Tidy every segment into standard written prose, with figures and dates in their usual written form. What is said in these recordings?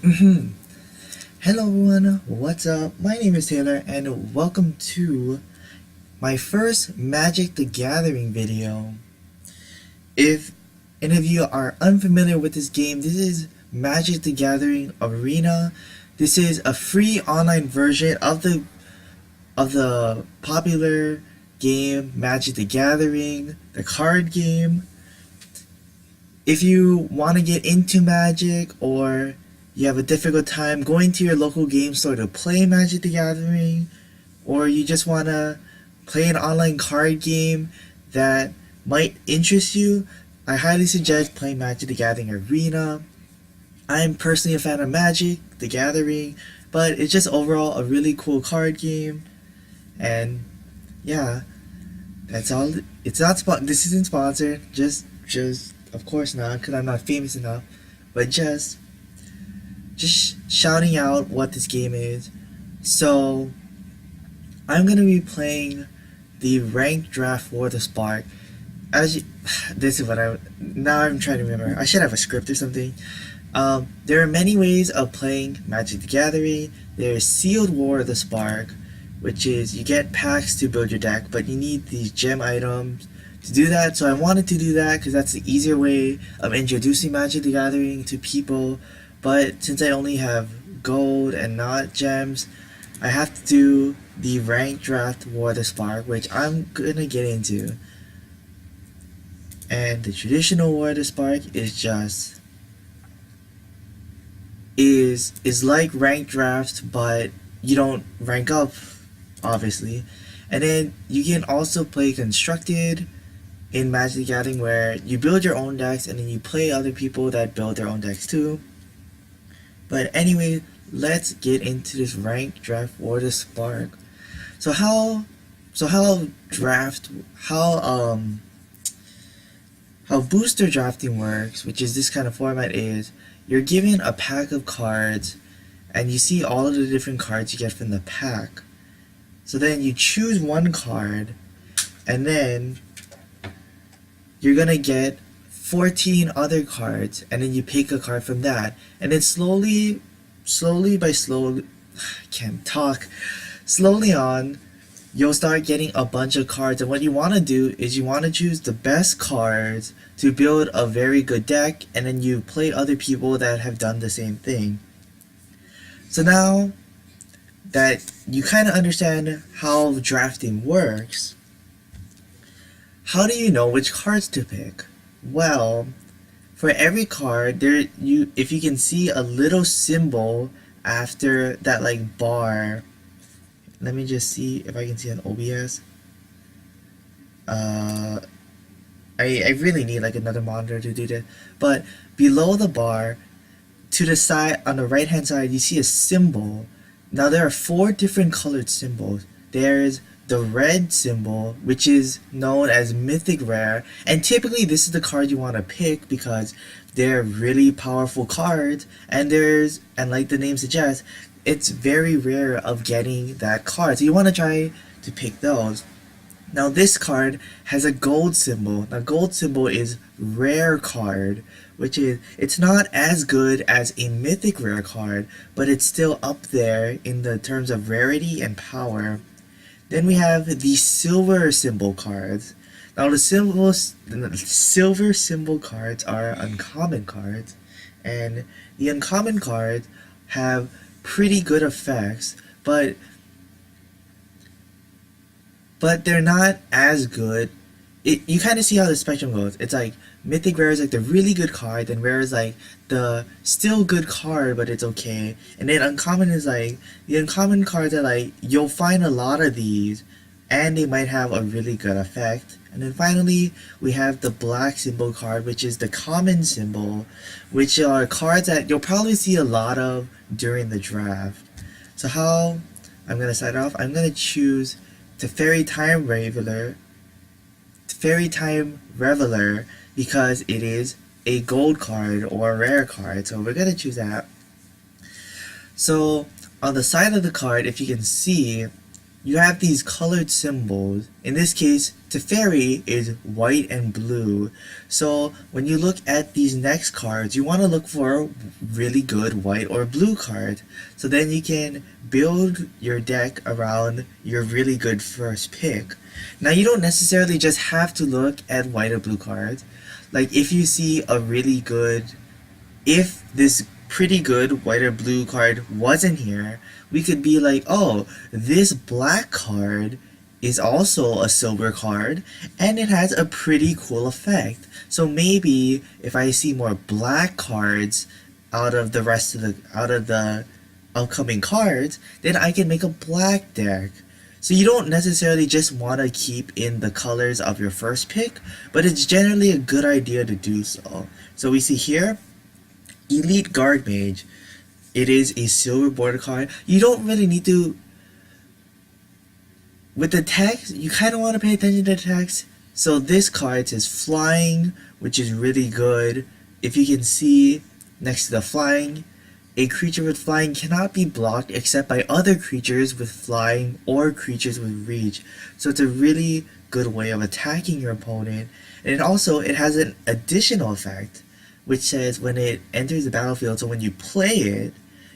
Hello everyone, what's up? My name is Taylor and welcome to my first Magic the Gathering video. If any of you are unfamiliar with this game, this is Magic the Gathering Arena. This is a free online version of the popular game Magic the Gathering, the card game. If you want to get into Magic or you have a difficult time going to your local game store to play Magic the Gathering, or you just want to play an online card game that might interest you, I highly suggest playing Magic the Gathering Arena. I'm personally a fan of Magic the Gathering, but it's just overall a really cool card game. And yeah, that's all. It's not this isn't sponsored. Just of course not, because I'm not famous enough. But just shouting out what this game is. So I'm gonna be playing the ranked draft War the Spark. As you, this is what now I'm trying to remember. I should have a script or something. There are many ways of playing Magic the Gathering. There's Sealed War the Spark, which is you get packs to build your deck, but you need these gem items to do that. So I wanted to do that because that's the easier way of introducing Magic the Gathering to people. But since I only have gold and not gems, I have to do the ranked draft War the Spark, which I'm gonna get into. And the traditional War the Spark is like ranked draft, but you don't rank up, obviously. And then you can also play constructed in Magic the Gathering, where you build your own decks and then you play other people that build their own decks too. But anyway, let's get into this ranked draft War the Spark. So how booster drafting works, which is this kind of format, is you're given a pack of cards and you see all of the different cards you get from the pack. So then you choose one card and then you're gonna get 14 other cards, and then you pick a card from that, and then slowly I can't talk, slowly on, you'll start getting a bunch of cards, and what you want to do is you want to choose the best cards to build a very good deck, and then you play other people that have done the same thing. So now that you kind of understand how drafting works, how do you know which cards to pick? Well, for every card, if you can see a little symbol after that, like, bar. Let me just see if I can see an OBS. I really need like another monitor to do that. But below the bar, to the side, on the right hand side, you see a symbol. Now there are 4 different colored symbols. There's the red symbol, which is known as Mythic Rare, and typically this is the card you want to pick because they're really powerful cards, and like the name suggests, it's very rare of getting that card, so you want to try to pick those. Now this card has a gold symbol. Now gold symbol is rare card, which is, it's not as good as a mythic rare card, but it's still up there in the terms of rarity and power. Then we have the silver symbol cards. Now the silver symbol cards are uncommon cards, and the uncommon cards have pretty good effects, but they're not as good. You kind of see how the spectrum goes. It's like Mythic Rare is like the really good card, then Rare is like the still good card, but it's okay. And then Uncommon is like the uncommon cards that, like, you'll find a lot of these, and they might have a really good effect. And then finally, we have the black symbol card, which is the common symbol, which are cards that you'll probably see a lot of during the draft. So how I'm gonna start off, I'm gonna choose the Fairy Time Reveler, because it is a gold card or a rare card, so we're gonna choose that. So on the side of the card, if you can see, you have these colored symbols. In this case, Teferi is white and blue. So when you look at these next cards, you want to look for really good white or blue cards. So then you can build your deck around your really good first pick. Now you don't necessarily just have to look at white or blue cards. Like if you see a really good, if this pretty good white or blue card wasn't here, we could be like, oh, this black card is also a silver card and it has a pretty cool effect. So maybe if I see more black cards out of the upcoming cards, then I can make a black deck. So you don't necessarily just want to keep in the colors of your first pick, but it's generally a good idea to do so. So we see here, Elite Guard Mage. It is a silver border card. You don't really need to... With the text, you kind of want to pay attention to the text. So this card says Flying, which is really good. If you can see next to the Flying, a creature with Flying cannot be blocked except by other creatures with Flying or creatures with Reach. So it's a really good way of attacking your opponent. And also, it has an additional effect, which says when it enters the battlefield, so when you play it,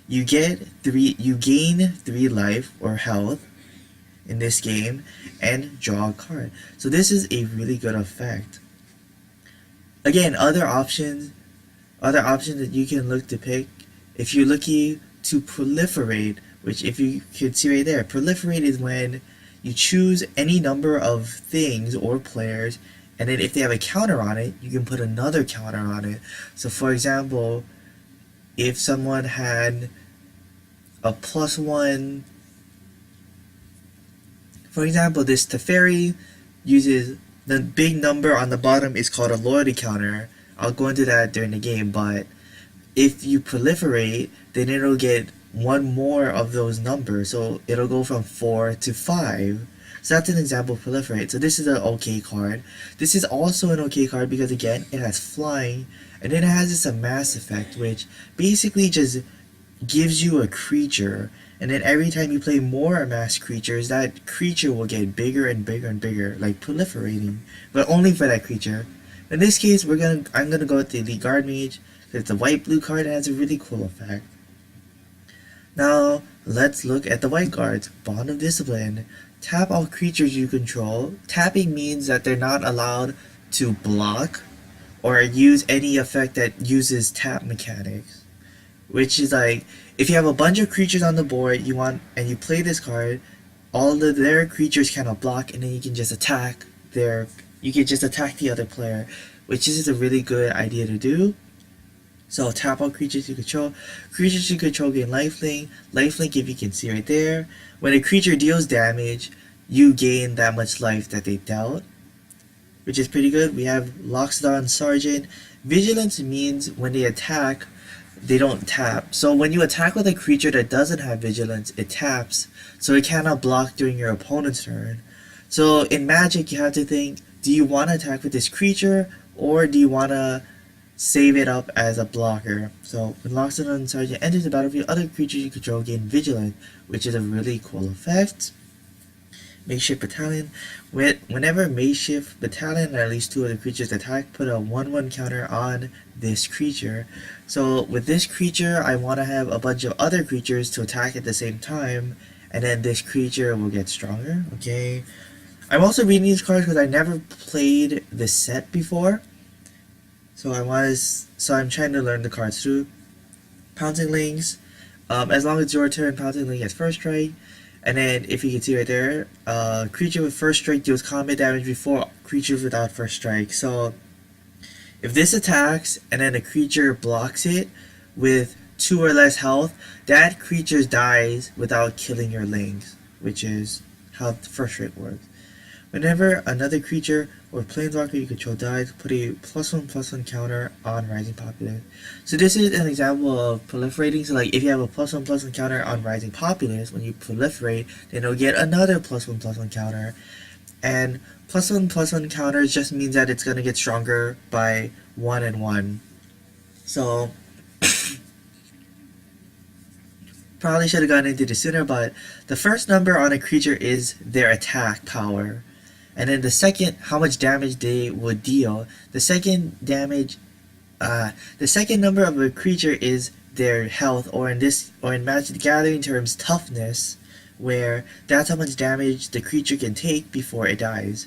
you gain 3 life or health in this game and draw a card. So this is a really good effect. Again, other options that you can look to pick, if you're looking to proliferate, which if you can see right there, proliferate is when you choose any number of things or players, and then if they have a counter on it, you can put another counter on it. So for example, if someone had a +1, for example, this Teferi uses the big number on the bottom is called a loyalty counter. I'll go into that during the game, but if you proliferate, then it'll get one more of those numbers, so it'll go from 4 to 5. So that's an example of proliferate. So this is an okay card. This is also an okay card because again, it has Flying, and then it has this amass effect, which basically just gives you a creature, and then every time you play more amass creatures, that creature will get bigger and bigger and bigger, like proliferating, but only for that creature. In this case, I'm gonna go with the Elite Guard Mage, because it's a white-blue card and has a really cool effect. Now, let's look at the white cards. Bond of Discipline. Tap all creatures you control. Tapping means that they're not allowed to block or use any effect that uses tap mechanics. Which is like, if you have a bunch of creatures on the board, and you play this card, all of their creatures cannot block, and then you can just attack the other player, which is a really good idea to do. So tap all creatures you control. Creatures you control gain lifelink. Lifelink, if you can see right there, when a creature deals damage, you gain that much life that they dealt, which is pretty good. We have Loxodon Sergeant. Vigilance means when they attack, they don't tap. So when you attack with a creature that doesn't have Vigilance, it taps, so it cannot block during your opponent's turn. So in Magic, you have to think, do you want to attack with this creature, or do you want to save it up as a blocker? So when Loxodon Sergeant enters the battlefield, other creatures you control gain Vigilance, which is a really cool effect. Makeshift Battalion. Whenever Makeshift Battalion and at least 2 other creatures attack, put a 1/1 counter on this creature. So with this creature, I want to have a bunch of other creatures to attack at the same time, and then this creature will get stronger. Okay. I'm also reading these cards because I never played this set before. So I'm trying to learn the cards through. Pouncing Lings. As long as it's your turn, Pouncing Ling gets first strike. And then, if you can see right there, creature with first strike deals combat damage before creatures without first strike. So, if this attacks and then a creature blocks it with 2 or less health, that creature dies without killing your Lings, which is how the first strike works. Whenever another creature or planeswalker you control dies, put a +1/+1 counter on Rising Populace. So this is an example of proliferating. So like if you have a +1/+1 counter on Rising Populace, when you proliferate, then it'll get another +1/+1 counter. And +1/+1 counters just means that it's going to get stronger by 1 and 1. So Probably should have gone into this sooner, but the first number on a creature is their attack power. And then the second, how much damage they would deal. The second number of a creature is their health, or in Magic the Gathering terms, toughness, where that's how much damage the creature can take before it dies.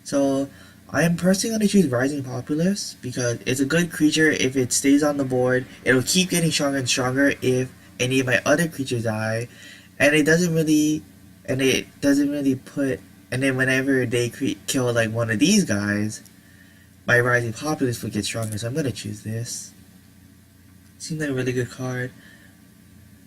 So I am personally going to choose Rising Populace because it's a good creature. If it stays on the board, it'll keep getting stronger and stronger if any of my other creatures die, and it doesn't really put. And then whenever they kill like one of these guys, my Rising Populace will get stronger. So I'm gonna choose this. Seems like a really good card.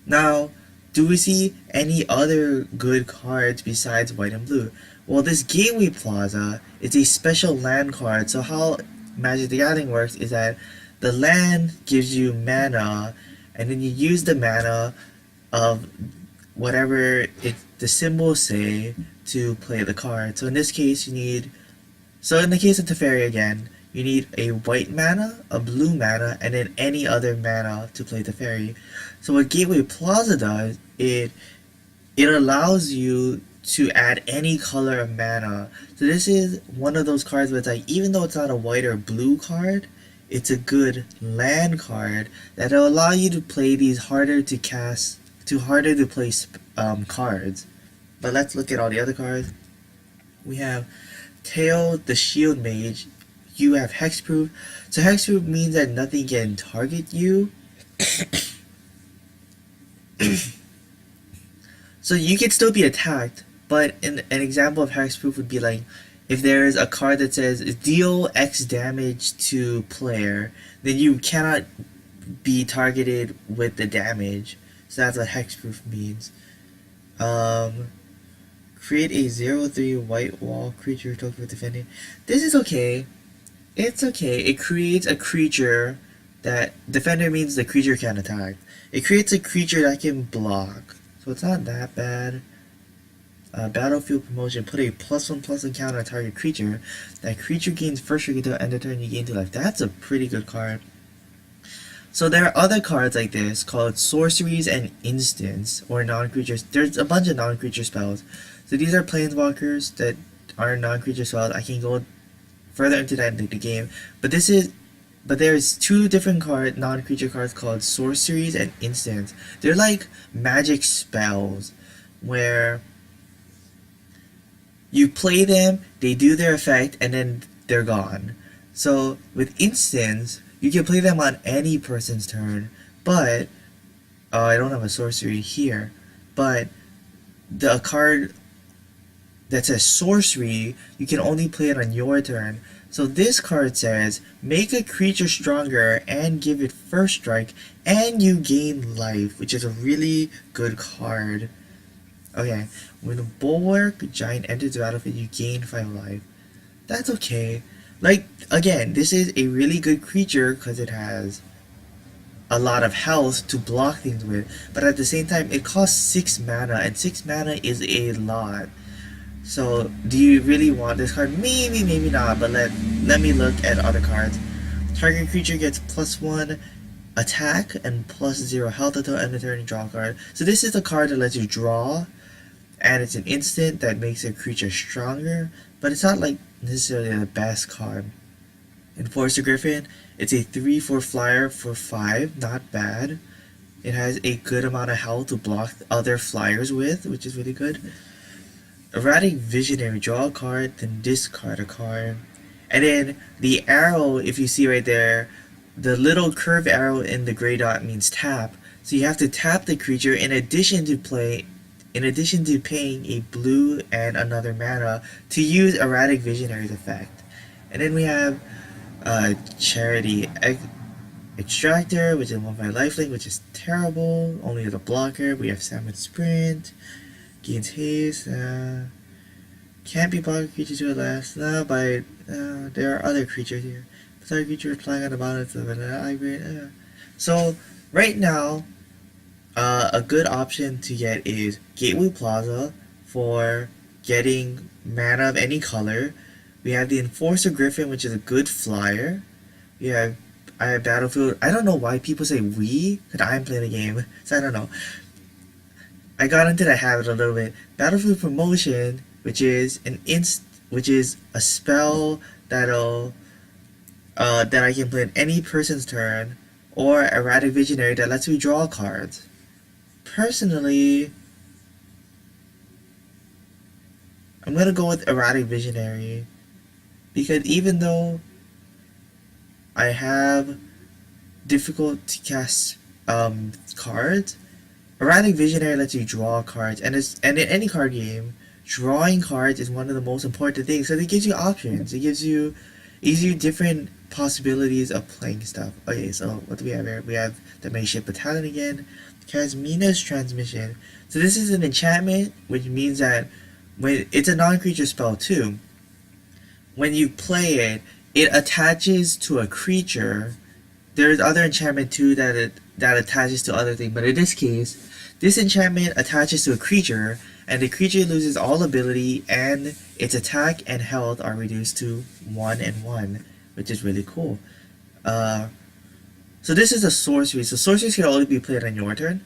Now, do we see any other good cards besides white and blue? Well, this Gateway Plaza is a special land card. So how Magic the Gathering works is that the land gives you mana, and then you use the mana of whatever the symbols say to play the card. So in this case, in the case of Teferi again, you need a white mana, a blue mana, and then any other mana to play Teferi. So what Gateway Plaza does, it allows you to add any color of mana. So this is one of those cards where it's like, even though it's not a white or blue card, it's a good land card that'll allow you to play these harder to play cards. But let's look at all the other cards. We have Tail, the Shield Mage. You have Hexproof. So Hexproof means that nothing can target you. So you can still be attacked, but an example of Hexproof would be like, if there is a card that says deal X damage to player, then you cannot be targeted with the damage. So that's what Hexproof means. Create a 0/3 white wall creature token for defending. This is okay. It's okay. It creates a creature that defender means the creature can attack. It creates a creature that can block. So it's not that bad. Battlefield promotion. Put a +1/+1 counter on target creature. That creature gains first trigger until end of turn. You gain 2 life. That's a pretty good card. So there are other cards like this called sorceries and instants, or non-creatures. There's a bunch of non-creature spells. So these are planeswalkers that are non-creature spells. I can go further into that in the game, but there's two different non-creature cards called sorceries and instants. They're like magic spells where you play them, they do their effect, and then they're gone. So with instants, you can play them on any person's turn, but I don't have a sorcery here, but the card that says sorcery, you can only play it on your turn. So this card says, make a creature stronger and give it first strike, and you gain life, which is a really good card. Okay, when a Bulwark Giant enters the battlefield, you gain 5 life. That's okay. Like, again, this is a really good creature because it has a lot of health to block things with, but at the same time, it costs 6 mana, and 6 mana is a lot. So, do you really want this card? Maybe, maybe not, but let me look at other cards. Target creature gets +1 attack and +0 health until end of turn and draw a card. So this is a card that lets you draw, and it's an instant that makes a creature stronger, but it's not like necessarily the best card. Enforcer Griffin, it's a 3/4 flyer for 5, not bad. It has a good amount of health to block other flyers with, which is really good. Erratic Visionary, draw a card, then discard a card. And then the arrow, if you see right there, the little curved arrow in the gray dot means tap. So you have to tap the creature in addition to paying a blue and another mana to use Erratic Visionary's effect. And then we have Charity Extractor, which is 1/5 lifelink, which is terrible, only as a blocker. We have Salmon Sprint, gains haste, can't be blocked creatures to the last. But there are other creatures here. Other creatures flying on the bottom of the So right now, a good option to get is Gateway Plaza for getting mana of any color. We have the Enforcer Griffin, which is a good flyer. I have Battlefield. I don't know why people say we, because I'm playing the game, so I don't know. I got into the habit a little bit. Battlefield Promotion, which is a spell that I can play in any person's turn, or Erratic Visionary that lets me draw cards. Personally, I'm gonna go with Erratic Visionary because even though I have difficult to cast cards, Erratic Visionary lets you draw cards, and in any card game, drawing cards is one of the most important things. So it gives you options. It gives you different possibilities of playing stuff. Okay, so what do we have here? We have the Makeshift Battalion again. Casmina's Transmission. So this is an enchantment, which means that when it's a non-creature spell too. When you play it, it attaches to a creature. There's other enchantment too that attaches to other things, but in this case, this enchantment attaches to a creature, and the creature loses all ability, and its attack and health are reduced to 1 and 1, which is really cool. So this is a sorcery. So sorceries can only be played on your turn.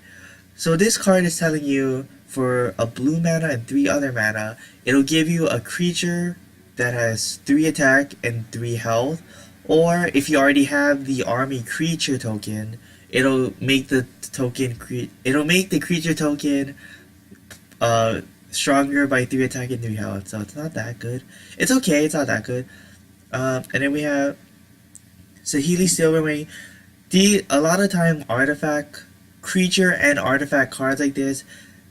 So this card is telling you for a blue mana and 3 other mana, it'll give you a creature that has 3 attack and 3 health. Or if you already have the army creature token, it'll make the creature token stronger by 3 attack and 3 health. So it's not that good. It's okay, it's not that good. And then we have Saheeli Silverwing. A lot of time artifact creature and artifact cards like this,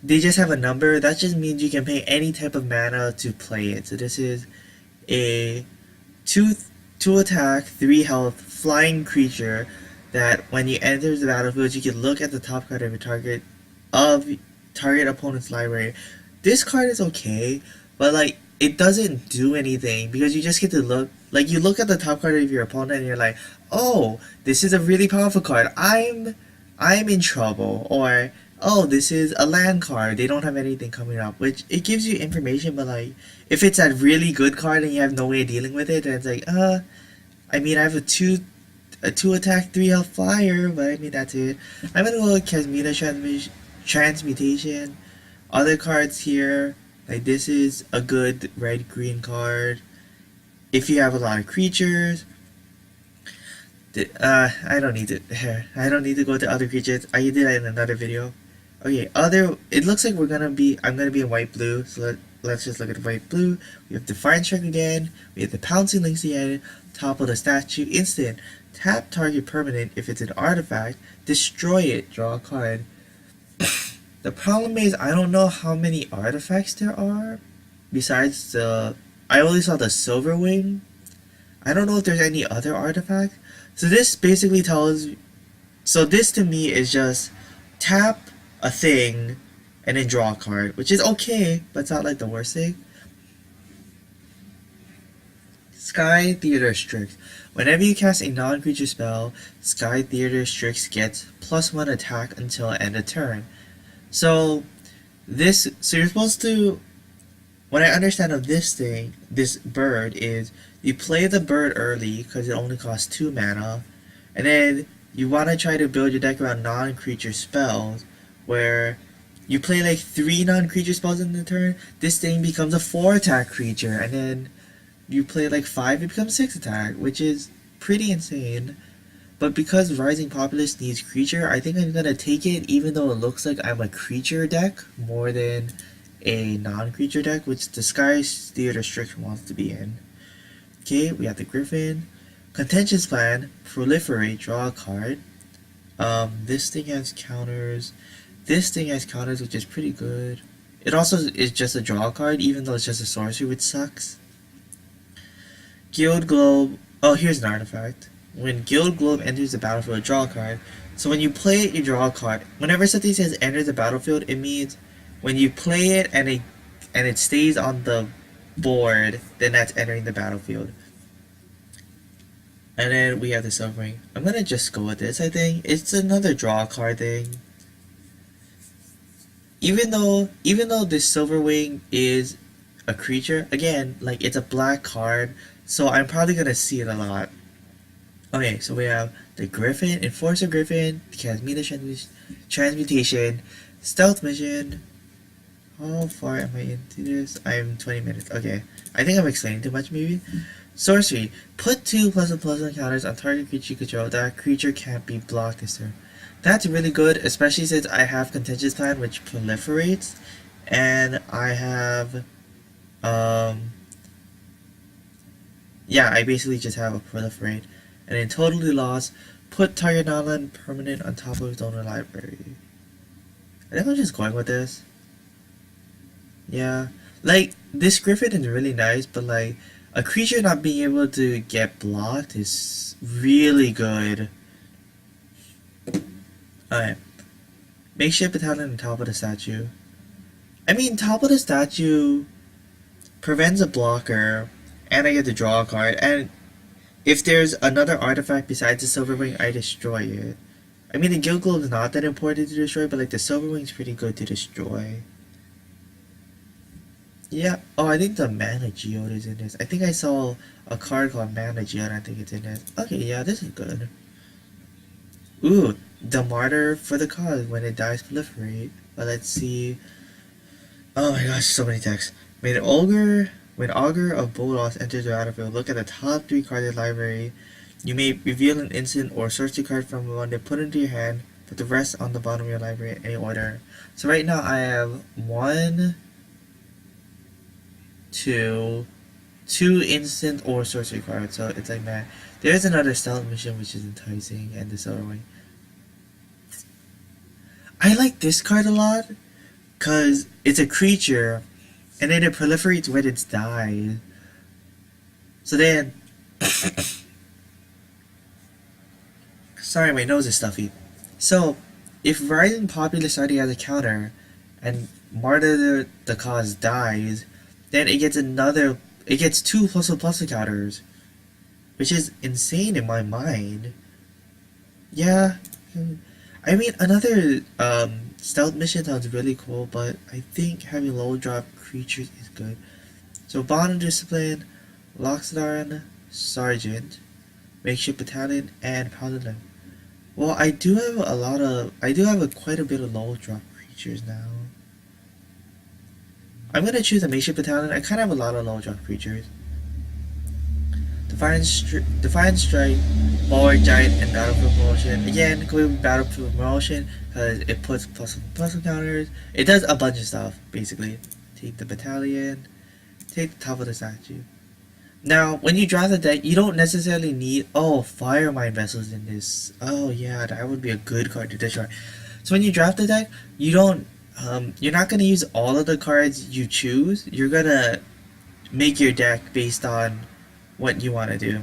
they just have a number. That just means you can pay any type of mana to play it. So this is a 2 attack, 3 health flying creature that when you enter the battlefield, you can look at the top card of your target opponent's library. This card is okay, but like it doesn't do anything because you just get to look. Like you look at the top card of your opponent and you're like, oh, this is a really powerful card. I'm in trouble. Or oh, this is a land card. They don't have anything coming up, which it gives you information. But like if it's a really good card and you have no way of dealing with it, then it's like I mean I have a 2 attack 3 health flyer, but I mean that's it. I'm gonna go with Casmina's Transmutation. Other cards here, like this is a good red-green card. If you have a lot of creatures, I don't need to go to other creatures. I did that in another video. Okay, it looks like I'm gonna be in white blue. So let's just look at white blue. We have Defiant Strike again. We have the Pouncing Lynx again. Top of the statue, instant. Tap target permanent if it's an artifact. Destroy it. Draw a card. The problem is I don't know how many artifacts there are. Besides I only saw the Silverwing. I don't know if there's any other artifact. So this basically this to me is just tap a thing and then draw a card, which is okay, but it's not like the worst thing. Sky Theater Strix. Whenever you cast a non-creature spell, Sky Theater Strix gets +1 attack until end of turn. So you're supposed to, what I understand of this bird is you play the bird early because it only costs 2 mana, and then you want to try to build your deck around non-creature spells where you play like 3 non-creature spells in the turn. This thing becomes a 4 attack creature, and then you play like 5, it becomes 6 attack, which is pretty insane. But because Rising Populace needs creature, I think I'm gonna take it even though it looks like I'm a creature deck more than a non-creature deck, which the Sky Theater Strix wants to be in. Okay, we have the Griffin. Contentious Plan, Proliferate, draw a card. This thing has counters. This thing has counters, which is pretty good. It also is just a draw card, even though it's just a sorcery, which sucks. Guild Globe. Oh, here's an artifact. When Guild Globe enters the battlefield, draw a card. So when you play it, you draw a card. Whenever something says enter the battlefield, it means when you play it and it stays on the board, then that's entering the battlefield. And then we have the Silverwing. I'm gonna just go with this, I think. It's another draw card thing. Even though this Silverwing is a creature, again, like it's a black card, so I'm probably gonna see it a lot. Okay, so we have the Griffin, Enforcer Griffin, Casmina's Transmutation, Stealth Mission, How far am I into this? I'm 20 minutes. Okay. I think I'm explaining too much, maybe. Sorcery. Put 2+++ encounters on target creature you control. That creature can't be blocked this turn. That's really good, especially since I have Contentious Plan, which proliferates. And I have... Yeah, I basically just have a proliferate. And then totally lost. Put target non-land permanent on top of its owner library. I think I'm just going with this. Yeah. Like, this Griffin is really nice, but like, a creature not being able to get blocked is really good. Alright. Makeshift battalion on top of the statue. I mean, top of the statue prevents a blocker, and I get to draw a card, and if there's another artifact besides the Silver Wing, I destroy it. I mean, the Guild Globe is not that important to destroy, but like the Silver Wing's pretty good to destroy. Yeah. Oh, I think the Mana Geode is in this. I think I saw a card called Mana Geode, and I think it's in this. Okay, yeah, this is good. Ooh, the Martyr for the cause. When it dies, proliferate. But let's see. Oh my gosh, so many texts. When Augur of Bolos enters the battlefield, look at the top 3 cards of the library. You may reveal an instant or sorcery card from one and put it into your hand. Put the rest on the bottom of your library in any order. So right now I have 1, 2 instant or sorcery cards. So it's like that. There's another stealth mission which is enticing, and the Silver Wing. I like this card a lot because it's a creature and then it proliferates when it's died. So then sorry, my nose is stuffy. So if Rising Popular Society has a counter and Martyr the Cause dies, then it gets 2+++ counters, which is insane in my mind. Yeah. I mean, another stealth mission sounds really cool, but I think having low drop creatures is good. So Bond of Discipline, Loxodon, Sergeant, Makeshift Battalion, and Paladin. Well, I do have quite a bit of low drop creatures now. I'm gonna choose a Makeshift Battalion. I kind of have a lot of low drop creatures. Defiant Strike, Bulwark Giant, and Battlefield Promotion. Again, going with Battlefield Promotion because it puts plus counters. It does a bunch of stuff, basically. Take the battalion, take the top of the statue. Now, when you draw the deck, you don't necessarily need... Oh, Firemind Vessels in this. Oh yeah, that would be a good card to destroy. So when you draft the deck, you don't... you're not going to use all of the cards you choose. You're going to make your deck based on what you want to do.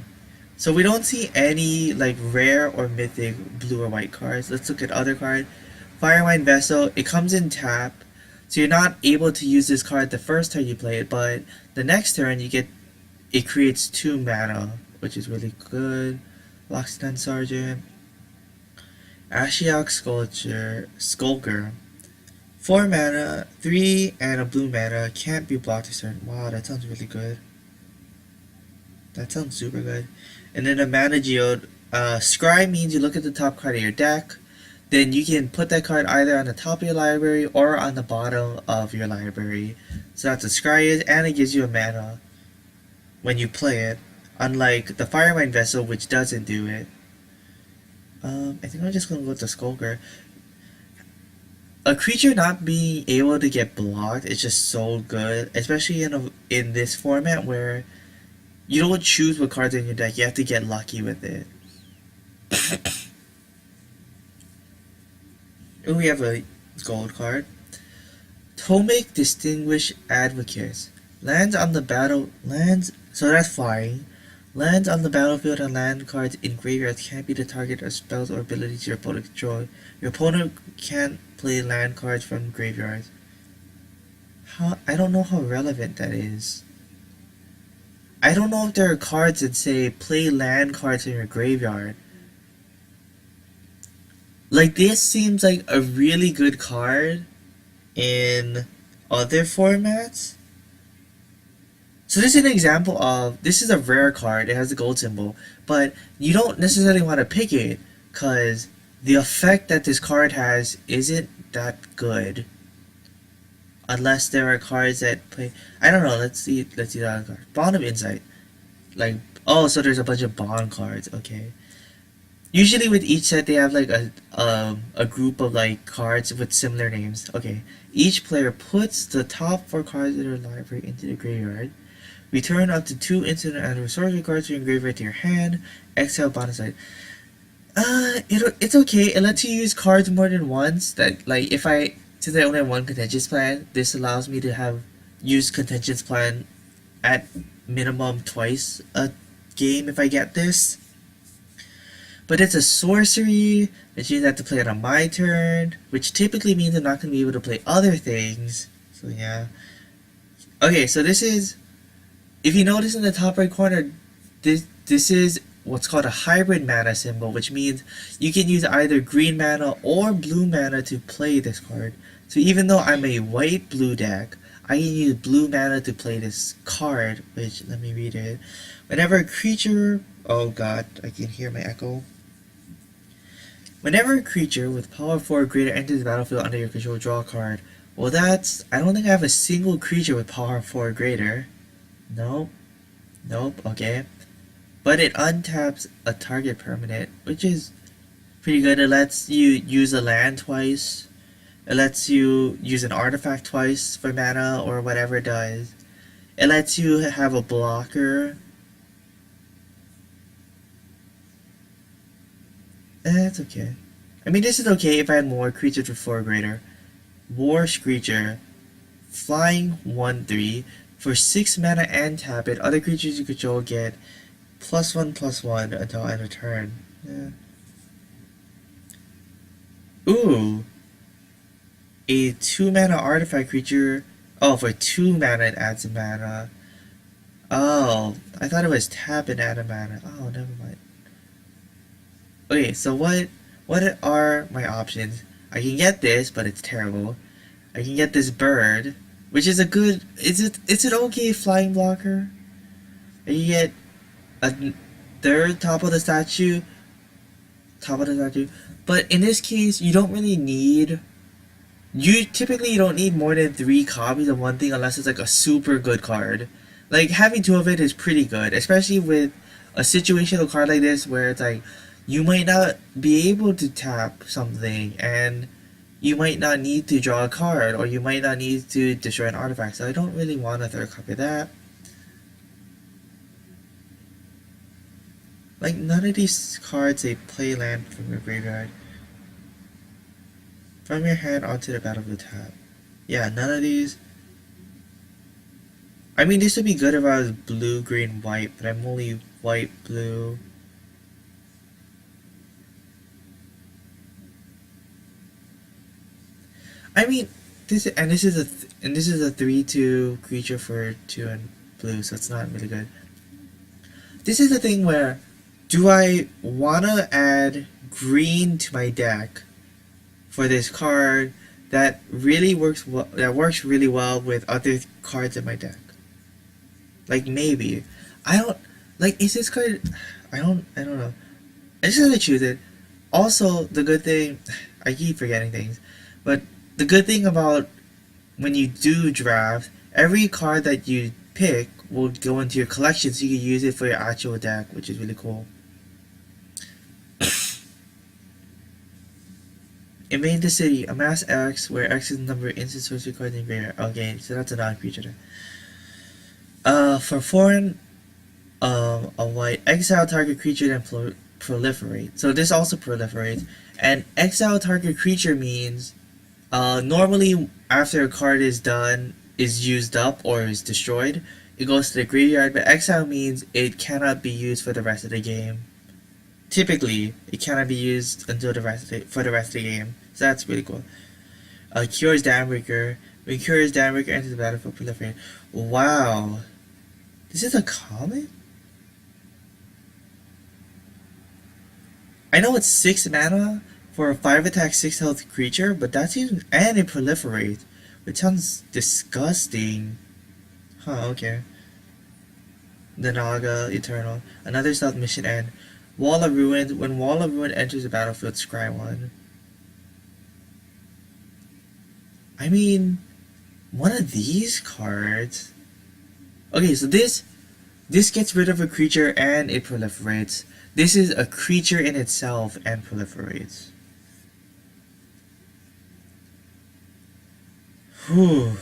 So we don't see any like rare or mythic blue or white cards. Let's look at other cards. Firemind Vessel, it comes in tap, so you're not able to use this card the first time you play it, but the next turn it creates 2 mana, which is really good. Loxodon Sergeant, Ashiok Skulker, 4 mana, 3 and a blue mana, can't be blocked this turn. Wow, that sounds really good. That sounds super good. And then a Mana Geode. Scry means you look at the top card of your deck. Then you can put that card either on the top of your library or on the bottom of your library. So that's what Scry is, and it gives you a mana when you play it. Unlike the Firemind Vessel, which doesn't do it. I think I'm just going to go with the Skulker. A creature not being able to get blocked is just so good. Especially in this format where you don't choose what cards in your deck, you have to get lucky with it. And we have a gold card. Tomic Distinguished Advocates. So that's flying. Lands on the battlefield and land cards in graveyards can't be the target of spells or abilities your opponent controls. Your opponent can't play land cards from graveyards. I don't know how relevant that is. I don't know if there are cards that say play land cards in your graveyard. Like, this seems like a really good card in other formats. So this is an example of, this is a rare card, it has the gold symbol, but you don't necessarily want to pick it because the effect that this card has isn't that good. unless there are cards that play. I don't know. Let's see. Let's see the other card. Bond of Insight. Like, oh, so there's a bunch of bond cards. Okay. Usually with each set they have like a group of like cards with similar names. Okay. Each player puts the top 4 cards of their library into the graveyard. Return up to 2 instant and sorcery cards from your graveyard to your hand. Exile bond side. It's okay. It lets you use cards more than once. That like if I since I only have one contingent plan, this allows me to have use contingent plan at minimum twice a game if I get this. But it's a sorcery, which means I have to play it on my turn, which typically means I'm not going to be able to play other things. So yeah. Okay, so this is, if you notice in the top right corner, this is what's called a hybrid mana symbol, which means you can use either green mana or blue mana to play this card. So even though I'm a white-blue deck, I can use blue mana to play this card, which, let me read it. Whenever a creature, oh god, I can hear my echo. Whenever a creature with power 4 or greater enters the battlefield under your control, draw a card. Well, that's, I don't think I have a single creature with power 4 or greater. Nope. Nope, okay. But it untaps a target permanent, which is pretty good. It lets you use a land twice. It lets you use an artifact twice for mana or whatever it does. It lets you have a blocker. That's okay. I mean, this is okay if I had more creatures with 4 or greater. War Screecher. Flying 1/3. For 6 mana and tap it, other creatures you control get +1/+1 until end of turn. Yeah. Ooh. A 2 mana artifact creature. Oh, for 2 mana it adds a mana. Oh, I thought it was tap and add a mana. Oh, never mind. Okay, so what are my options? I can get this, but it's terrible. I can get this bird, which is a good. It's an okay flying blocker. I can get a third top of the statue. But in this case, you don't really need. You don't need more than 3 copies of one thing unless it's like a super good card. Like having 2 of it is pretty good, especially with a situational card like this where it's like you might not be able to tap something and you might not need to draw a card or you might not need to destroy an artifact. So I don't really want a third copy of that. Like none of these cards say play land from your graveyard. From your hand onto the battlefield tab. Yeah, none of these. I mean, this would be good if I was blue, green, white, but I'm only white, blue. I mean, this is a 3/2 creature for 2 and blue, so it's not really good. This is the thing where, do I wanna add green to my deck for this card that really works really well with other cards in my deck? Like maybe. I don't like, is this card, I don't know. I just gotta choose it. Also, the good thing, I keep forgetting things, but the good thing about when you do draft, every card that you pick will go into your collection so you can use it for your actual deck, which is really cool. Invade the city. Amass X, where X is the number of instant sorcery cards in graveyard. Okay, so that's a non-creature. For foreign, a white, exile target creature then proliferate. So this also proliferates. And exile target creature means, normally after a card is used up or is destroyed, it goes to the graveyard, but exile means it cannot be used for the rest of the game. Typically, it cannot be used until for the rest of the game. So that's really cool. Cures Damnbreaker. When Cures Damnbreaker enters the battlefield, proliferate. Wow. This is a common? I know it's 6 mana for a 5 attack, 6 health creature, but that's even, and it proliferates, which sounds disgusting. Huh, okay. The Naga Eternal. Another stealth mission end. Wall of Ruin. When Wall of Ruin enters the battlefield, scry 1. I mean, one of these cards. Okay, so this gets rid of a creature and it proliferates. This is a creature in itself and proliferates. Whew.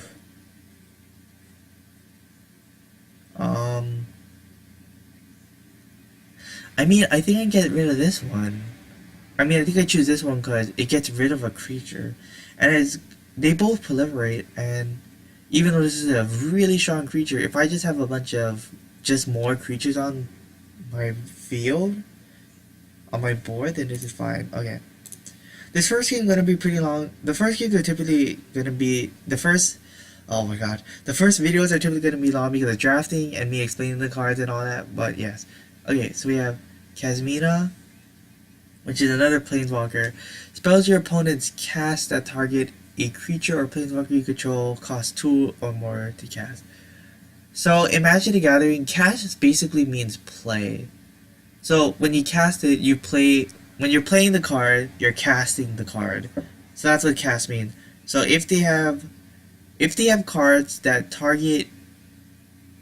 I mean, I think I get rid of this one. I mean, I think I choose this one because it gets rid of a creature, and they both proliferate. And even though this is a really strong creature, if I just have a bunch of just more creatures on my field, on my board, then this is fine. Okay, this first game is gonna be pretty long. The first games are typically gonna be the first. Oh my god, the first videos are typically gonna be long because of drafting and me explaining the cards and all that. But yes, okay, so we have Kasmina, which is another planeswalker. Spells your opponents cast that target a creature or planeswalker you control cost 2 or more to cast. So in Magic the Gathering, cast basically means play. So when you cast it, you play. When you're playing the card, you're casting the card. So that's what cast means. So if they have cards that target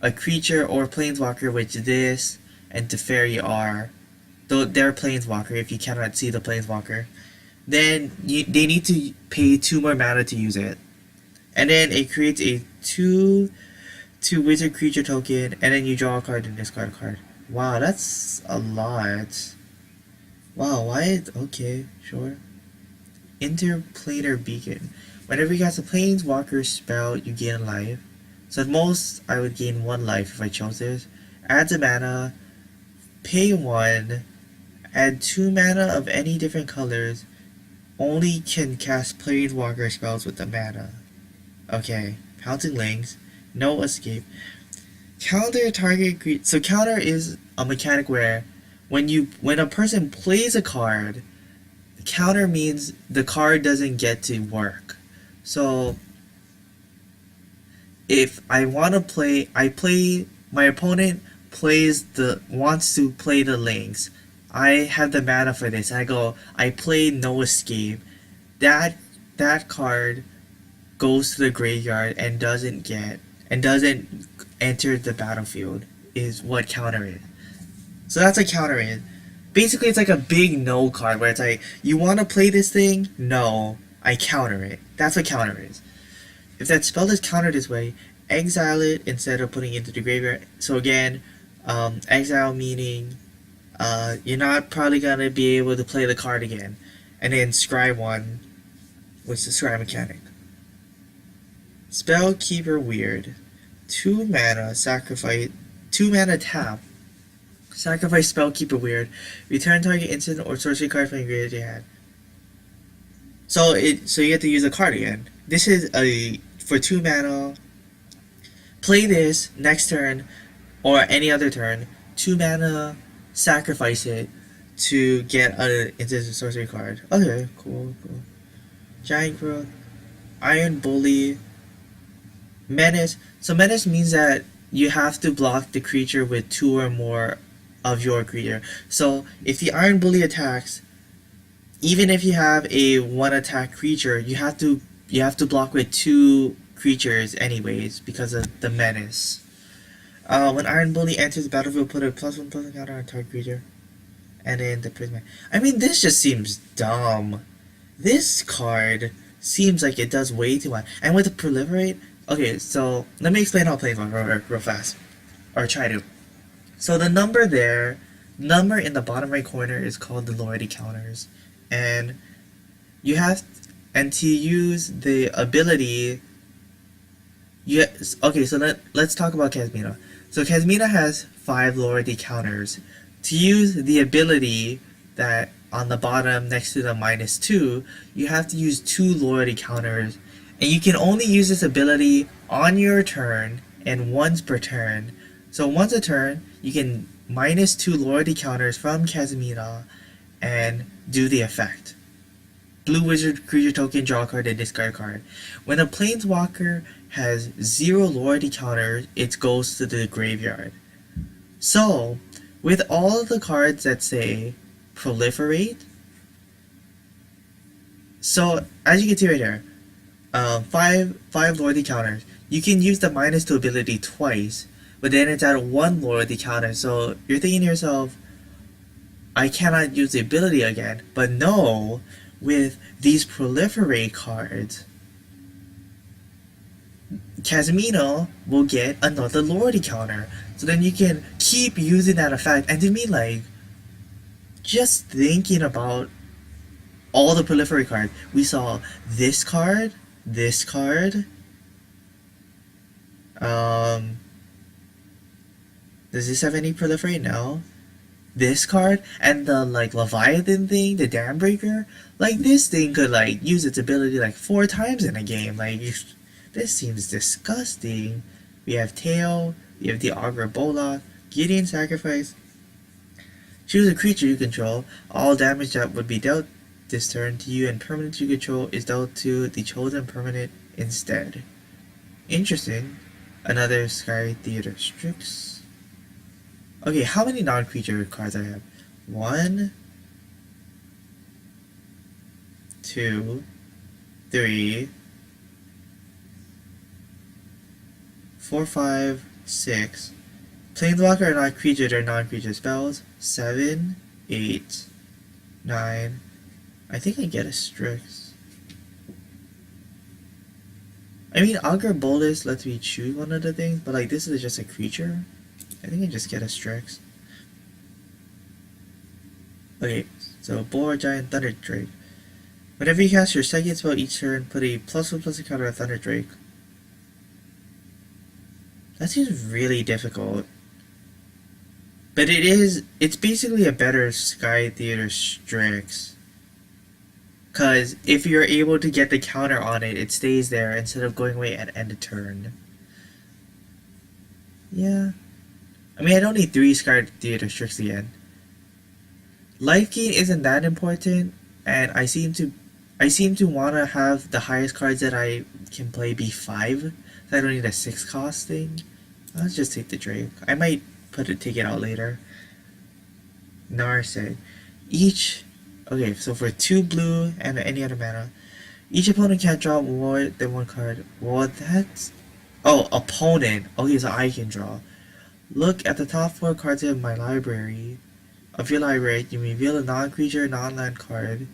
a creature or planeswalker, which this and Teferi are, though they're planeswalker if you cannot see the planeswalker, then they need to pay 2 more mana to use it. And then it creates a 2 wizard creature token, and then you draw a card and discard a card. Wow, that's a lot. Wow, why? Okay, sure. Interplanar Beacon. Whenever you cast a planeswalker spell, you gain a life. So at most, I would gain 1 life if I chose this. Adds a mana, pay 1, add 2 mana of any different colors, only can cast planeswalker spells with the mana. Okay, Pouncing Lynx, no escape. Counter target so counter is a mechanic where when a person plays a card, counter means the card doesn't get to work. So if I want to play, my opponent wants to play the Lynx. I have the mana for this. I play No Escape. That card goes to the graveyard and doesn't enter the battlefield, is what counter is. So that's what counter is. Basically, it's like a big no card where it's like, you want to play this thing? No, I counter it. That's what counter is. If that spell is countered this way, exile it instead of putting it into the graveyard. So again, exile meaning you're not probably going to be able to play the card again. And then scry 1, which is the scry mechanic. Spellkeeper Weird. 2 mana, sacrifice 2 mana tap. Sacrifice Spellkeeper Weird. Return target instant or sorcery card from your graveyard to your hand. So you get to use a card again. This is for 2 mana. Play this next turn or any other turn. 2 mana, sacrifice it to get an instant sorcery card. Okay, cool. Giant Growth, Iron Bully, Menace. So Menace means that you have to block the creature with 2 or more of your creature. So if the Iron Bully attacks, even if you have a 1 attack creature, you have to block with 2 creatures anyways because of the Menace. When Iron Bully enters the battlefield, put a +1/+1 counter on target creature. And then the Prism. I mean, this just seems dumb. This card seems like it does way too much. And with the Proliferate, okay, so let me explain how planeswalkers work real fast. Or try to. So the number in the bottom right corner is called the loyalty counters. And to use the ability, okay, so let's talk about Kasmina. So Kasmina has 5 loyalty counters. To use the ability that on the bottom next to the -2, you have to use 2 loyalty counters. And you can only use this ability on your turn and once per turn. So once a turn, you can -2 loyalty counters from Kasmina and do the effect. Blue wizard creature token, draw a card, and discard a card. When a planeswalker has 0 loyalty counters, it goes to the graveyard. So, with all of the cards that say proliferate, so as you can see right here, five loyalty counters. You can use the -2 ability twice, but then it's at one loyalty counter. So you're thinking to yourself, I cannot use the ability again. But no, with these proliferate cards, Casemiro will get another loyalty counter. So then you can keep using that effect. And to me, like, just thinking about all the proliferate cards, we saw this card, this card. Does this have any proliferate? No. This card and the like Leviathan thing, the Dam Breaker. Like this thing could like use its ability like 4 times in a game. Like this seems disgusting. We have Tail. We have the Augur Bola. Gideon Sacrifice. Choose a creature you control. All damage that would be dealt this turn to you and permanent you control is dealt to the chosen permanent instead. Interesting. Another Sky Theater Strix. Okay, how many non-creature cards I have? 1, 2, 3, 4, 5, 6. Planeswalker are not creature, they're non-creature spells. 7, 8, 9. I think I get a Strix. I mean, Augur Bolus lets me choose one of the things, but like this is just a creature. I think I just get a Strix. Okay, so Boar Giant Thunder Drake. Whenever you cast your second spell each turn, put a +1/+1 counter on Thunder Drake. That seems really difficult. But it's basically a better Sky Theater Strix. Cause if you're able to get the counter on it, it stays there instead of going away at end of turn. Yeah. I mean, I don't need 3 Sky Theater Strix again. Life gain isn't that important, and I seem to want to have the highest cards that I can play be 5, so I don't need a 6 cost thing. Let's just take the Drake. I might take it out later. Narset. Okay, so for 2 blue and any other mana, each opponent can't draw more than 1 card. Well, that's... Oh, opponent. Okay, so I can draw. Look at the top 4 cards of my library. Of your library, you may reveal a non-creature, non-land card.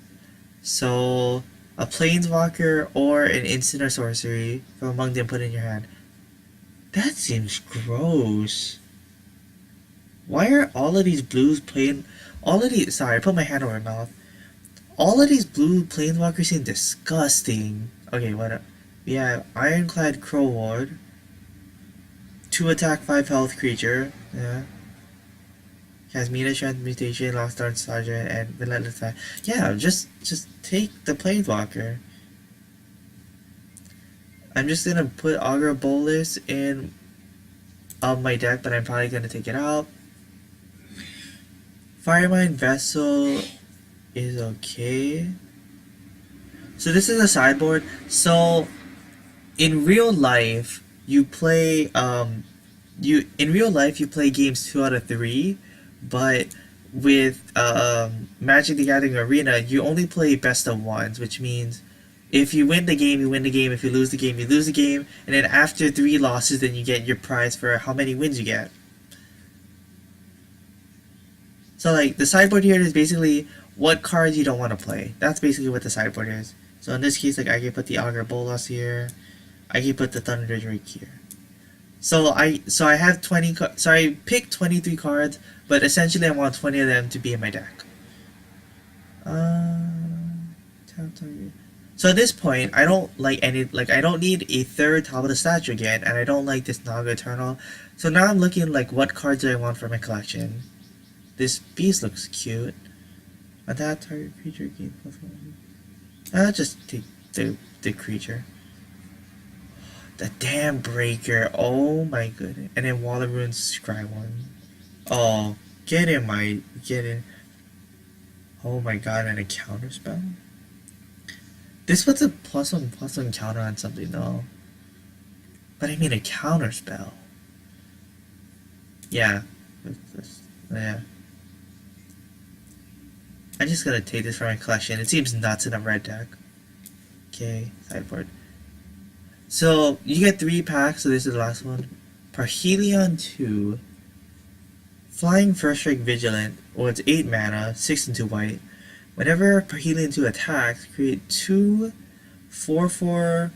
So, a Planeswalker or an instant or sorcery from among them put in your hand. That seems gross. Why are all of these blues playing... Sorry, I put my hand over my mouth. All of these blue Planeswalkers seem disgusting. Okay, what? We have Ironclad Crow Ward. 2 attack, 5 health creature. Yeah. Casemiro Transmutation, Lost Dark Sergeant, and Relentless Fire. Yeah, just take the Planeswalker. I'm just gonna put Augur Bolus in my deck, but I'm probably gonna take it out. Firemind Vessel is okay. So this is a sideboard. So in real life, you play games 2 out of 3, but with Magic the Gathering Arena, you only play best of ones, which means if you win the game, you win the game. If you lose the game, you lose the game. And then after 3 losses, then you get your prize for how many wins you get. So like the sideboard here is basically what cards you don't want to play. That's basically what the sideboard is. So in this case, like I can put the Augur Bolas here. I can put the Thunder Drake here. So I have 20. So I picked 23 cards, but essentially I want 20 of them to be in my deck. So at this point, I don't like any. I don't need a 3rd Top of the Statue again, and I don't like this Naga Eternal. So now I'm looking like what cards do I want for my collection. This beast looks cute. On that target creature gain +1. I'll just take the creature. The Dam Breaker. Oh my goodness. And then Wall of Ruins Scry 1. Oh, get in. Oh my god, and a counter spell? This puts a +1/+1 counter on something though. But I mean a counter spell. Yeah. Yeah. I'm just gonna take this from my collection. It seems nuts in a red deck. Okay, sideboard. So you get 3 packs, so this is the last one. Parhelion 2, Flying First Strike Vigilant, well it's 8 mana, 6 into white. Whenever Parhelion 2 attacks, create 2 4/4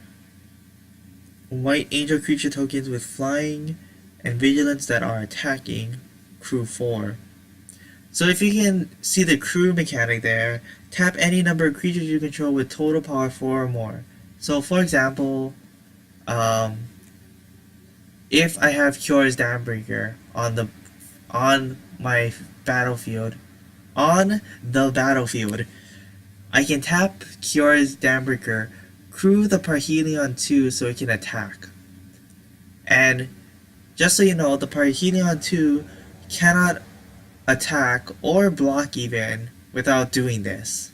white angel creature tokens with flying and vigilance that are attacking, crew 4. So if you can see the crew mechanic there, tap any number of creatures you control with total power 4 or more. So for example, if I have Kyor's Dambreaker on my battlefield, I can tap Kyor's Dambreaker, crew the Parhelion 2 so it can attack. And just so you know, the Parhelion 2 cannot attack or block even without doing this.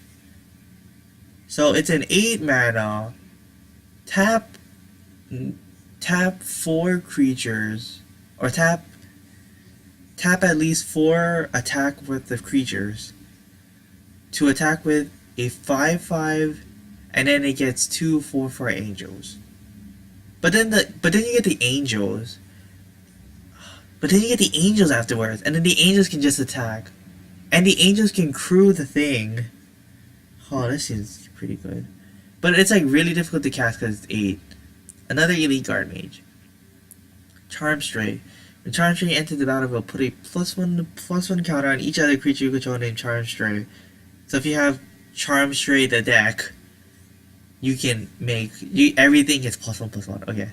So it's an 8 mana, tap 4 creatures, or tap at least 4 attack with the creatures to attack with a 5/5, and then it gets 2 4/4 angels. But then you get the angels. But then you get the angels afterwards, and then the angels can just attack. And the angels can crew the thing. Oh, this seems pretty good. But it's like really difficult to cast because it's 8. Another Elite Guard Mage. Charmstray. When Charmstray enters the battlefield, put a +1/+1 counter on each other creature you control named Charmstray. So if you have Charmstray the deck, you can make everything gets +1/+1. Okay.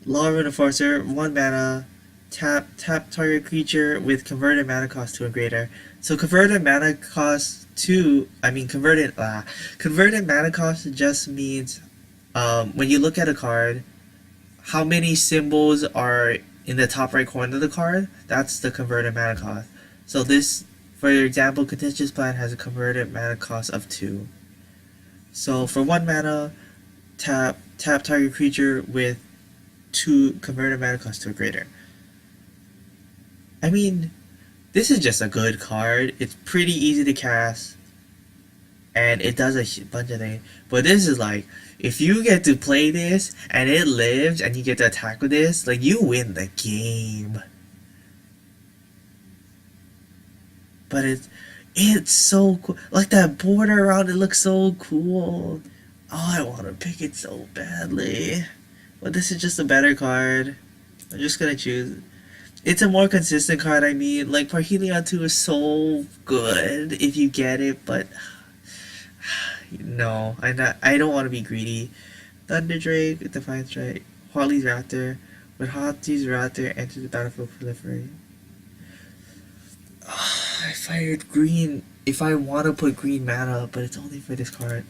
Law of Enforcer, 1 mana, tap target creature with converted mana cost 2 or greater. So converted mana cost 2, converted mana cost just means when you look at a card, how many symbols are in the top right corner of the card, that's the converted mana cost. So this, for example, Contentious Plan has a converted mana cost of 2. So for 1 mana, tap target creature with 2 converted mana cost 2 or greater. I mean, this is just a good card. It's pretty easy to cast, and it does a bunch of things. But this is like, if you get to play this and it lives and you get to attack with this, like, you win the game. But it's so cool. Like, that border around it looks so cool. Oh, I want to pick it so badly. But this is just a better card. I'm just gonna choose. It's a more consistent card, Like, Parhelion 2 is so good if you get it, but no, I don't want to be greedy. Thunder Drake, Defiant Strike, Harley's Raptor. When Harley's Raptor enters the battlefield, proliferate. I fired green. If I want to put green mana, but it's only for this card.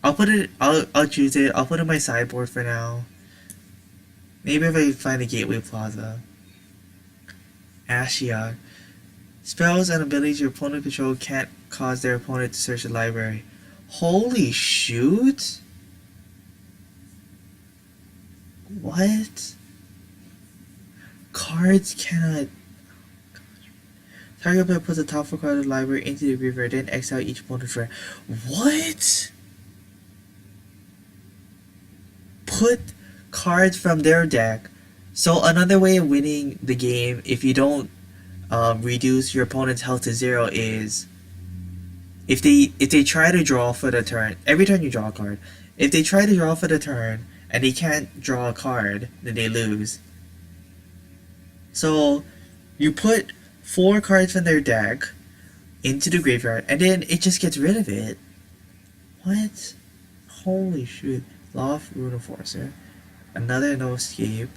I'll choose it. I'll put it in my sideboard for now. Maybe if I find a Gateway Plaza. Ashiok. Spells and abilities your opponent controls can't cause their opponent to search the library. Holy shoot! What? Cards cannot... Target player puts the top 4 cards of the library into the graveyard, then exile each opponent's rare. What? Put cards from their deck. So another way of winning the game, if you don't reduce your opponent's health to 0, is if they try to draw for the turn. Every turn you draw a card. If they try to draw for the turn and they can't draw a card, then they lose. So you put 4 cards from their deck into the graveyard, and then it just gets rid of it. What? Holy shit. Law of Rune Enforcer. Another No Escape.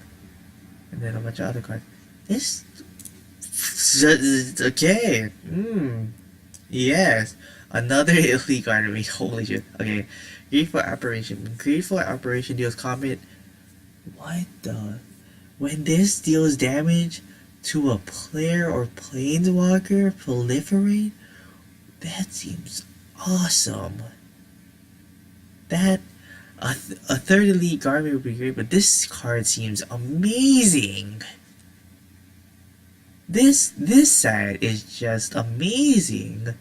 And then a bunch of other cards. This... Okay. Yes. Another Elite Guard Mage. Holy shit. Okay. Grateful Apparition. Grateful Apparition deals combat... What the... When this deals damage to a player or planeswalker, proliferate? That seems awesome. That... A third Elite Guard would be great, but this card seems amazing. This set is just amazing.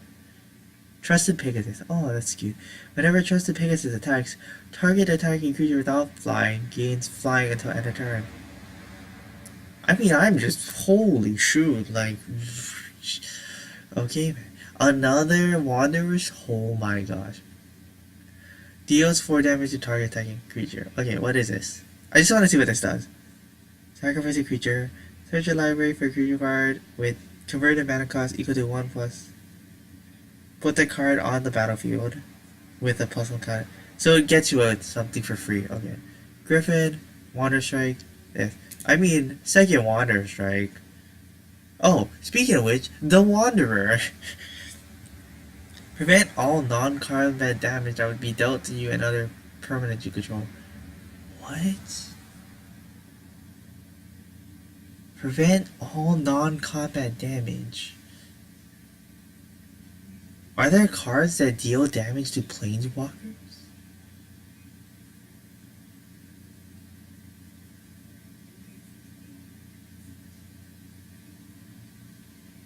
Trusted Pegasus. Oh, that's cute. Whenever Trusted Pegasus attacks, target attacking creature without flying gains flying until end of turn. I mean, I'm just holy shoot, like, okay, man. Another Wanderers. Oh my gosh. Deals 4 damage to target attacking creature. Okay, what is this? I just want to see what this does. Sacrifice a creature. Search your library for a creature card with converted mana cost equal to 1+. Put the card on the battlefield with a +1 card. So it gets you something for free. Okay. Griffin, Wander Strike. Yes. I mean, second Wander Strike. Oh, speaking of which, the Wanderer. Prevent all non-combat damage that would be dealt to you and other permanents you control. What? Prevent all non-combat damage. Are there cards that deal damage to planeswalkers?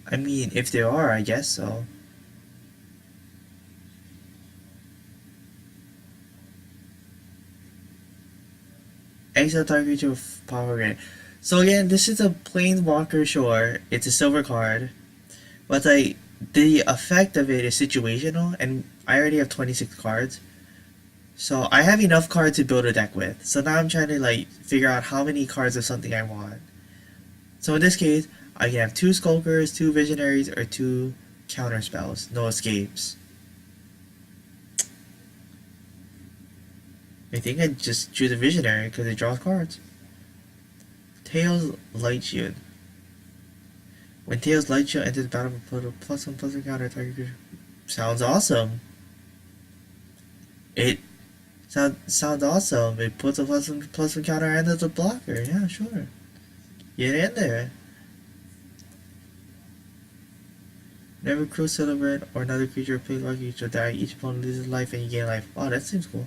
I mean, if there are, I guess so. Exile target creature with power grid. So again, this is a planeswalker, sure. It's a silver card. But like, the effect of it is situational, and I already have 26 cards. So I have enough cards to build a deck with. So now I'm trying to like figure out how many cards of something I want. So in this case, I can have 2 Skulkers, 2 Visionaries, or 2 counter spells. No escapes. I think I just choose a Visionary because it draws cards. Tails Light Shield. When Tails Light Shield enters the battle, put a +1/+1 counter target creature. Sounds awesome. It sounds awesome. It puts a +1/+1 counter and as a blocker. Yeah, sure. Get in there. Never Crow Celebrant or another creature or planeswalker creature die. Each opponent loses life and you gain life. Wow, that seems cool.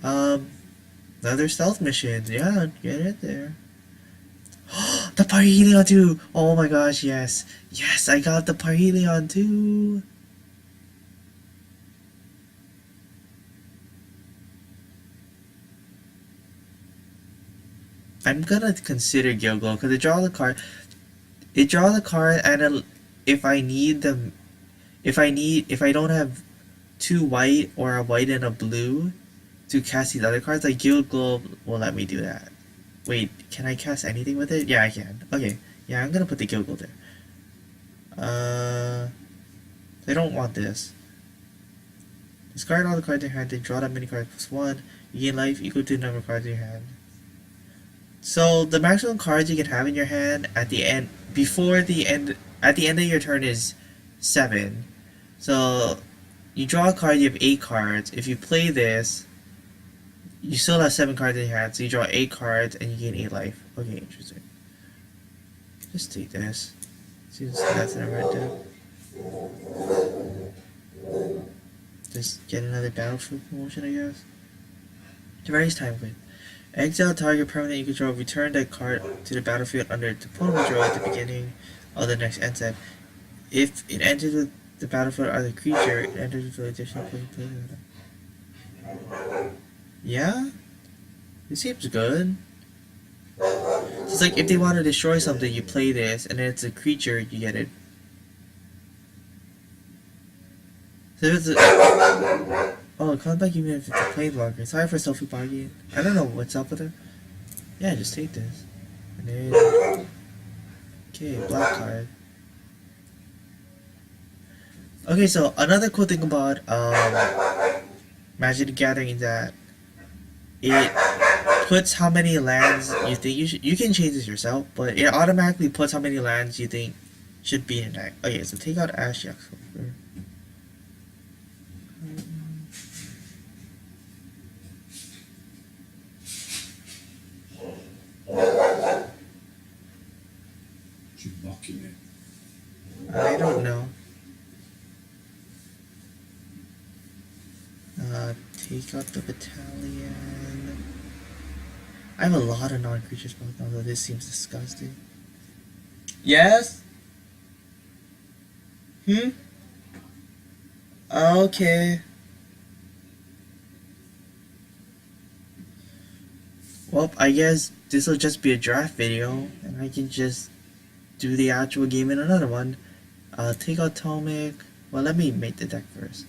Another stealth mission. Yeah, get in there. The Parhelion too! Oh my gosh, yes. Yes, I got the Parhelion too! I'm gonna consider Gilglow because it draws a card. It draws a card, and if I need them, if I don't have 2 white or a white and a blue to cast these other cards, like Gilglow will let me do that. Wait, can I cast anything with it? Yeah, I can. Okay, yeah, I'm gonna put the Gilglow there. I don't want this. Discard all the cards in your hand, then draw that many cards +1. You gain life equal to the number of cards in your hand. So the maximum cards you can have in your hand at the end, at the end of your turn is 7. So you draw a card, you have 8 cards. If you play this, you still have 7 cards in your hand, so you draw 8 cards and you gain 8 life. Okay, interesting. Just take this. Since that's never deck. Just get another battlefield promotion, I guess. Various time with. Exile target permanent you control. Return that card to the battlefield under the opponent draw at the beginning of the next end step. If it enters the battlefield as a creature, it enters with additional play. Yeah? This seems good. So it's like if they want to destroy something, you play this, and then it's a creature, you get it. So if it's a... Oh, it comes back even if it's a planeswalker. Sorry for selfie bargain. I don't know what's up with it. Yeah, just take this. And then... Okay, black card. Okay, so another cool thing about Magic the Gathering is that it puts how many lands you think you can change this yourself, but it automatically puts how many lands you think should be in that. Okay, so take out Ashiok. I don't know. Take out the battalion. I have a lot of non-creature spells now, though this seems disgusting. Yes? Okay. Well, I guess this will just be a draft video, and I can just do the actual game in another one. Take out Tomic. Well, let me make the deck first.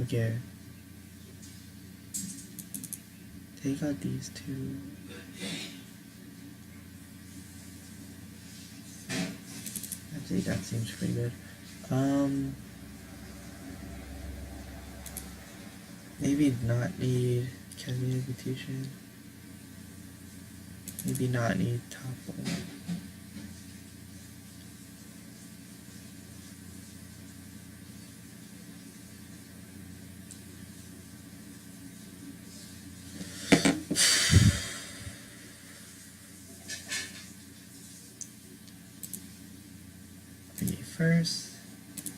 Okay. Take out these two. Actually, that seems pretty good. Maybe not need Kevin Invitation. Maybe not need Topple. Okay, first,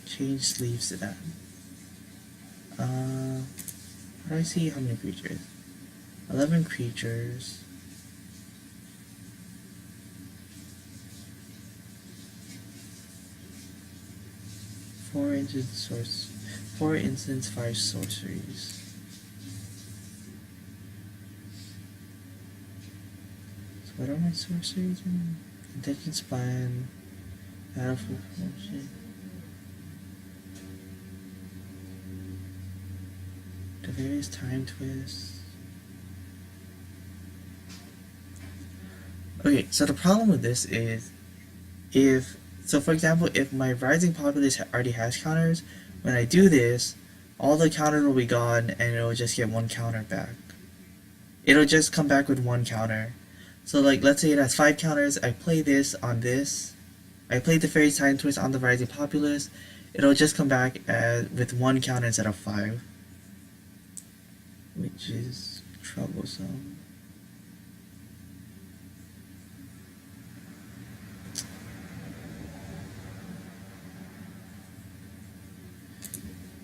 change sleeves to that. How do I see how many creatures? 11 creatures. Four instants, 5 sorceries. So what are my sorceries? Intention Spine, Battlefield Promotion. The various time twists. Okay, so the problem with this is so for example, if my Rising Populace already has counters, when I do this, all the counters will be gone and it'll just get one counter back. It'll just come back with one counter. So like, let's say it has 5 counters, I play this on this, I play the Fairy's Time Twist on the Rising Populace, it'll just come back with 1 counter instead of 5. Which is troublesome.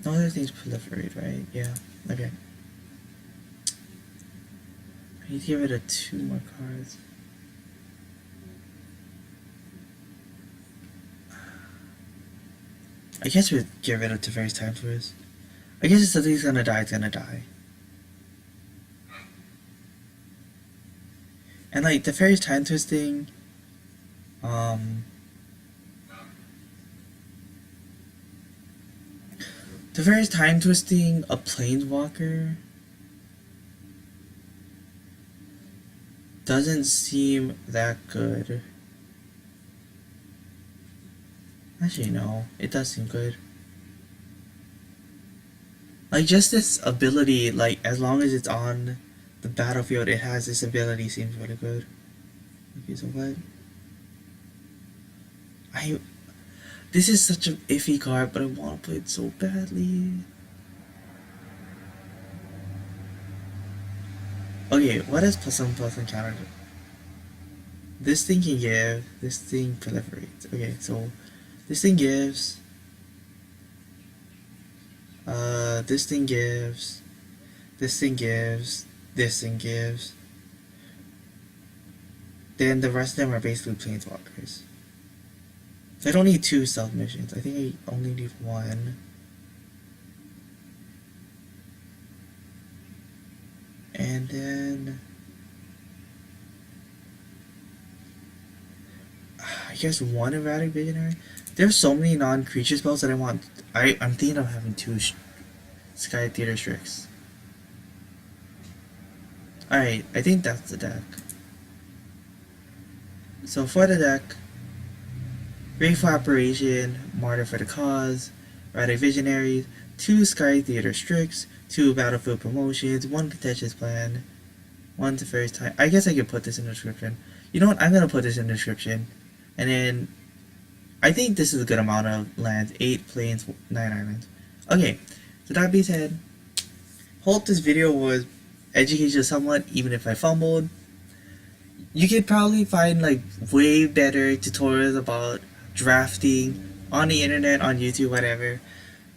No other things proliferate, right? Yeah, okay. I need to get rid of 2 more cards. I guess we'd get rid of Teferi's Time Twist. I guess if something's gonna die, it's gonna die. And like, the Fairy's Time Twisting, the Fairy's Time Twisting a Planeswalker doesn't seem that good. Actually, no, it does seem good. Like, just this ability, like, as long as it's on the battlefield, it has this ability, seems really good. Okay, so what? This is such an iffy card, but I want to play it so badly. Okay, what is +1/+1 counter? This thing can give, this thing proliferates. Okay, so this thing gives, this thing gives, this thing gives, this thing gives. Then the rest of them are basically Planeswalkers. So I don't need 2 stealth missions. I think I only need 1. And then I guess 1 Erratic Visionary. There's so many non-creature spells that I want. I'm thinking of having 2 Sky Theater Strix. Alright, I think that's the deck. So for the deck, Grateful Operation, Martyr for the Cause, Erratic Visionaries, 2 Sky Theater Strix, 2 Battlefield Promotions, 1 Contentious Plan, 1 Teferi's Time. I guess I could put this in the description. You know what? I'm gonna put this in the description. And then I think this is a good amount of lands. 8 planes, 9 islands. Okay, so that being said, hope this video was educational somewhat, even if I fumbled. You could probably find like way better tutorials about drafting on the internet, on YouTube, whatever.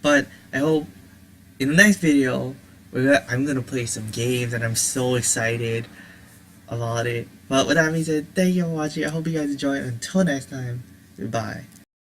But I hope in the next video, I'm gonna play some games and I'm so excited about it. But with that being said, thank you for watching. I hope you guys enjoy. Until next time, goodbye.